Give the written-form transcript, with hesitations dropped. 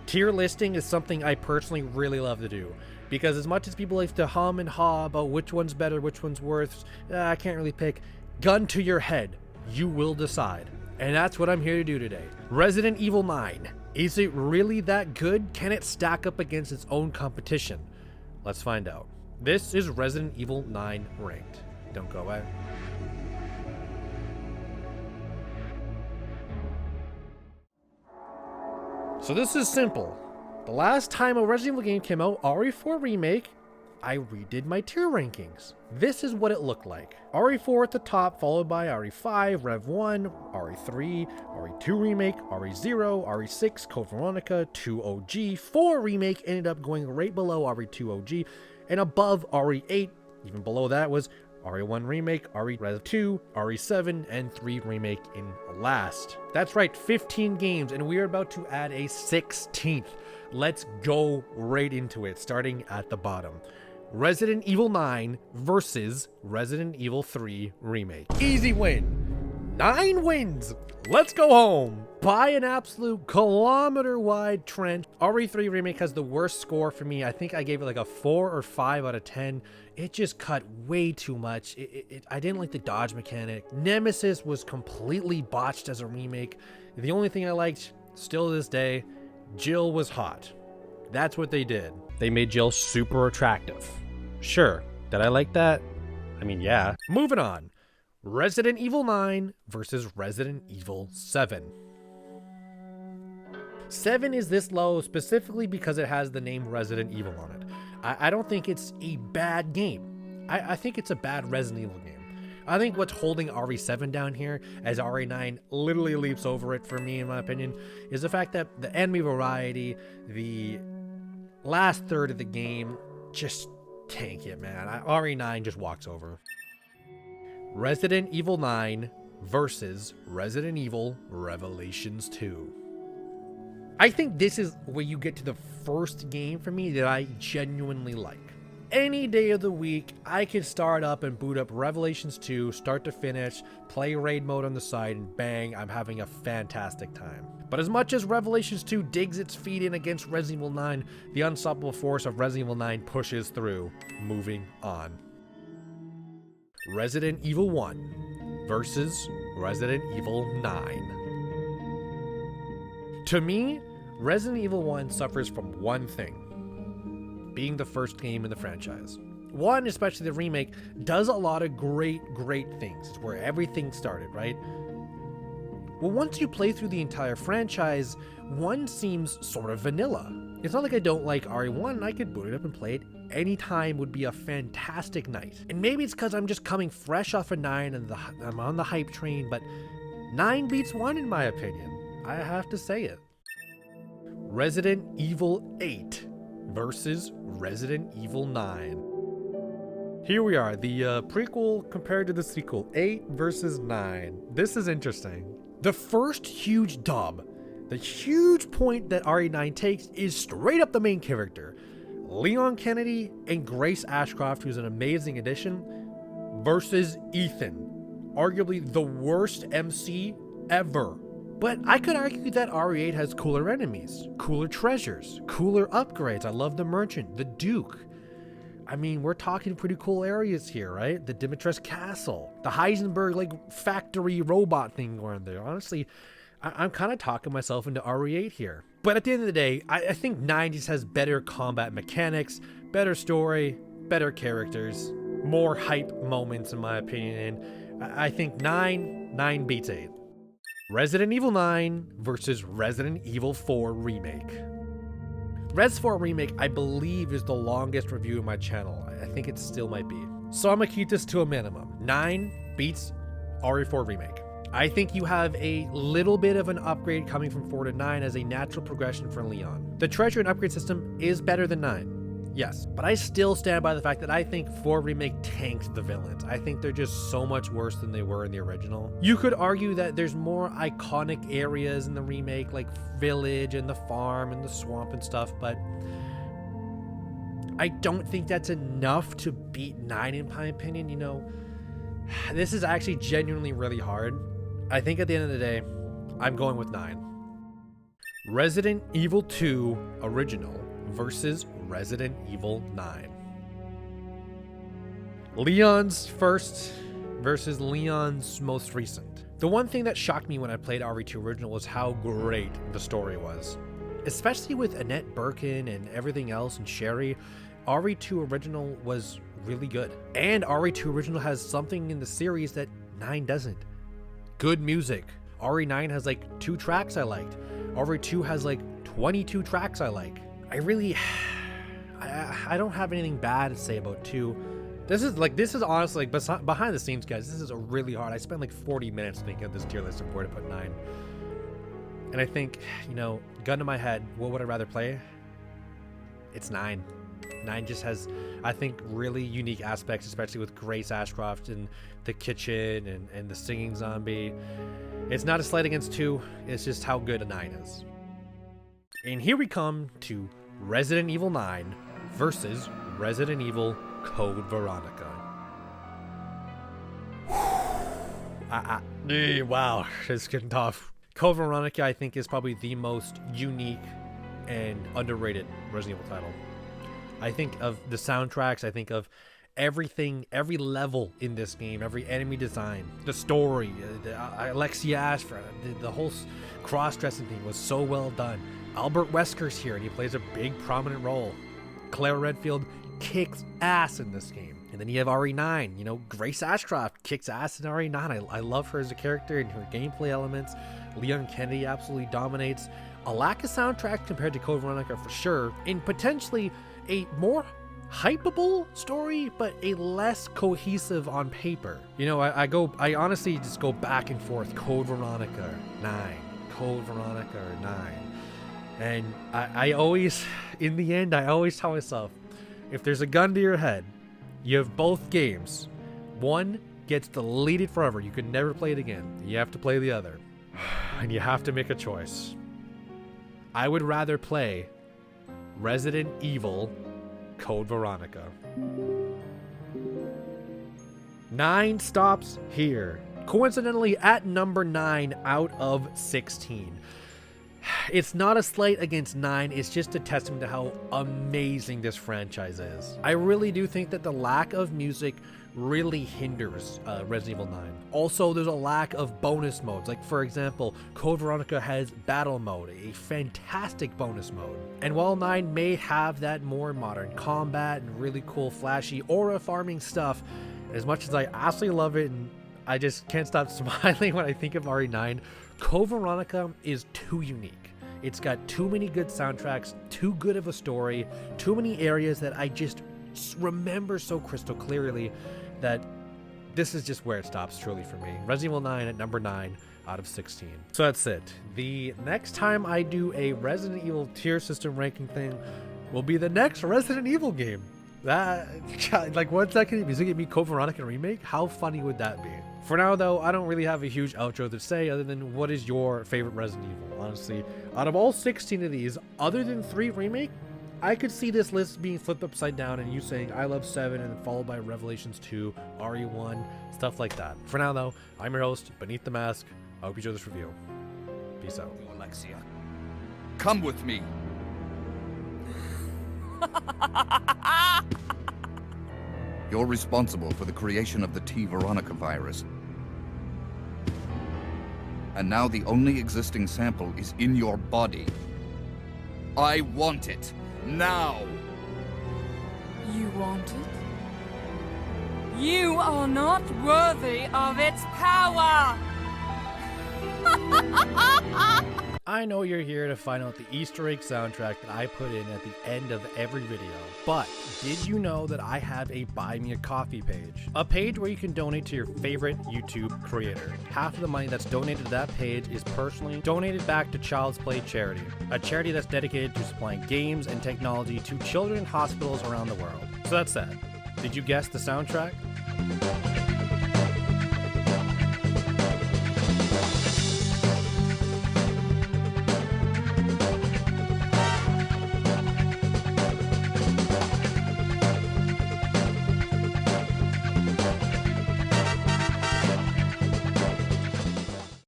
Tier listing is something I personally really love to do, because as much as people like to hum and haw about which one's better, which one's worse, I can't really pick. Gun to your head, you will decide. And that's what I'm here to do today. Resident Evil 9. Is it really that good? Can it stack up against its own competition? Let's find out. This is Resident Evil 9 Ranked. Don't go away. So this is simple. The last time a Resident Evil game came out, RE4 Remake, I redid my tier rankings. This is what it looked like. RE4 at the top, followed by RE5, Rev1, RE3, RE2 Remake, RE0, RE6, Code Veronica, 2 OG, 4 Remake ended up going right below RE2 OG, and above RE8, even below that was RE1 Remake, Rev2, RE7, and 3 Remake in last. That's right, 15 games, and we are about to add a 16th. Let's go right into it, starting at the bottom. Resident Evil 9 versus Resident Evil 3 Remake. Easy win. 9 wins. Let's go home. By an absolute kilometer-wide trench. RE3 Remake has the worst score for me. I think I gave it like a 4 or 5 out of 10. It just cut way too much. I didn't like the dodge mechanic. Nemesis was completely botched as a remake. The only thing I liked, still to this day, Jill was hot. That's what they did. They made Jill super attractive. Sure. Did I like that? I mean, yeah. Moving on. Resident Evil 9 versus Resident Evil 7. 7 is this low specifically because it has the name Resident Evil on it. I don't think it's a bad game. I think it's a bad Resident Evil game. I think what's holding RE7 down here, as RE9 literally leaps over it for me, in my opinion, is the fact that the enemy variety, the last third of the game, just tank it, man. RE9 just walks over. Resident Evil 9 versus Resident Evil Revelations 2. I think this is where you get to the first game for me that I genuinely like. Any day of the week, I can start up and boot up Revelations 2, start to finish, play raid mode on the side, and bang, I'm having a fantastic time. But as much as Revelations 2 digs its feet in against Resident Evil 9, the unstoppable force of Resident Evil 9 pushes through. Moving on. Resident Evil 1 versus Resident Evil 9. To me, Resident Evil 1 suffers from one thing: being the first game in the franchise. 1, especially the remake, does a lot of great things. It's where everything started, right? Well, once you play through the entire franchise, 1 seems sort of vanilla. It's not like I don't like RE1, I could boot it up and play it anytime, would be a fantastic night. And maybe it's because I'm just coming fresh off of 9 and I'm on the hype train, but 9 beats 1 in my opinion. I have to say it. Resident Evil 8 versus Resident Evil 9. Here we are, the prequel compared to the sequel, 8 versus 9. This is interesting. The first huge dub, the huge point that RE9 takes, is straight up the main character. Leon Kennedy and Grace Ashcroft, who's an amazing addition, versus Ethan, arguably the worst MC ever. But I could argue that RE8 has cooler enemies, cooler treasures, cooler upgrades. I love the Merchant, the Duke. I mean, we're talking pretty cool areas here, right? The Dimitrescu Castle, the Heisenberg factory robot thing going there. Honestly, I'm kind of talking myself into RE8 here. But at the end of the day, I think 9 just has better combat mechanics, better story, better characters, more hype moments in my opinion. And I think 9 beats 8. Resident Evil 9 versus Resident Evil 4 Remake. Res 4 Remake, I believe, is the longest review of my channel. I think it still might be. So I'm gonna keep this to a minimum. 9 beats RE4 Remake. I think you have a little bit of an upgrade coming from 4 to 9 as a natural progression for Leon. The treasure and upgrade system is better than 9. Yes, but I still stand by the fact that I think 4 Remake tanked the villains. I think they're just so much worse than they were in the original. You could argue that there's more iconic areas in the remake, like Village and the farm and the swamp and stuff, but I don't think that's enough to beat 9 in my opinion. You know, this is actually genuinely really hard. I think at the end of the day, I'm going with 9. Resident Evil 2 Original versus Resident Evil 9. Leon's first versus Leon's most recent. The one thing that shocked me when I played RE2 Original was how great the story was. Especially with Annette Birkin and everything else and Sherry, RE2 Original was really good. And RE2 Original has something in the series that 9 doesn't. Good music. RE9 has like 2 tracks I liked. RE2 has like 22 tracks I like. I don't have anything bad to say about 2. This is honestly, like, behind the scenes, guys, this is a really hard. I spent like 40 minutes thinking of this tier list of where to put 9. And I think, gun to my head, what would I rather play? It's 9. 9 just has, I think, really unique aspects, especially with Grace Ashcroft and the kitchen and the singing zombie. It's not a slight against 2, it's just how good a 9 is. And here we come to Resident Evil 9 versus Resident Evil Code Veronica. Wow, it's getting tough. Code Veronica, I think, is probably the most unique and underrated Resident Evil title. I think of the soundtracks, I think of everything, every level in this game, every enemy design, the story, Alexia Ashford, the whole cross-dressing thing was so well done. Albert Wesker's here and he plays a big prominent role. Claire Redfield kicks ass in this game. And then you have RE9, Grace Ashcroft kicks ass in RE9. I love her as a character and her gameplay elements. Leon Kennedy absolutely dominates. A lack of soundtrack compared to Code Veronica for sure, and potentially a more hypeable story, but a less cohesive on paper. I honestly just go back and forth. Code Veronica 9, Code Veronica 9. And I always, in the end, I always tell myself, if there's a gun to your head, you have both games. One gets deleted forever. You can never play it again. You have to play the other. And you have to make a choice. I would rather play Resident Evil Code Veronica. 9 stops here. Coincidentally at number 9 out of 16. It's not a slight against 9, it's just a testament to how amazing this franchise is. I really do think that the lack of music really hinders Resident Evil 9. Also, there's a lack of bonus modes. Like, for example, Code Veronica has Battle Mode, a fantastic bonus mode. And while 9 may have that more modern combat and really cool flashy aura farming stuff, as much as I absolutely love it and I just can't stop smiling when I think of RE9, Code Veronica is too unique. It's got too many good soundtracks, too good of a story, too many areas that I just remember so crystal clearly that this is just where it stops truly for me. Resident Evil 9 at number 9 out of 16. So that's it. The next time I do a Resident Evil tier system ranking thing will be the next Resident Evil game. What's that gonna be? Is it gonna be Code Veronica Remake? How funny would that be? For now, though, I don't really have a huge outro to say other than what is your favorite Resident Evil. Honestly, out of all 16 of these, other than 3 Remake, I could see this list being flipped upside down and you saying I love 7 and then followed by Revelations 2, RE1, stuff like that. For now, though, I'm your host, Beneath the Mask. I hope you enjoy this review. Peace out. Alexia, come with me. You're responsible for the creation of the T. Veronica virus. And now the only existing sample is in your body. I want it. Now! You want it? You are not worthy of its power! I know you're here to find out the Easter egg soundtrack that I put in at the end of every video, but did you know that I have a Buy Me a Coffee page? A page where you can donate to your favorite YouTube creator. Half of the money that's donated to that page is personally donated back to Child's Play Charity, a charity that's dedicated to supplying games and technology to children in hospitals around the world. So that's that. Did you guess the soundtrack?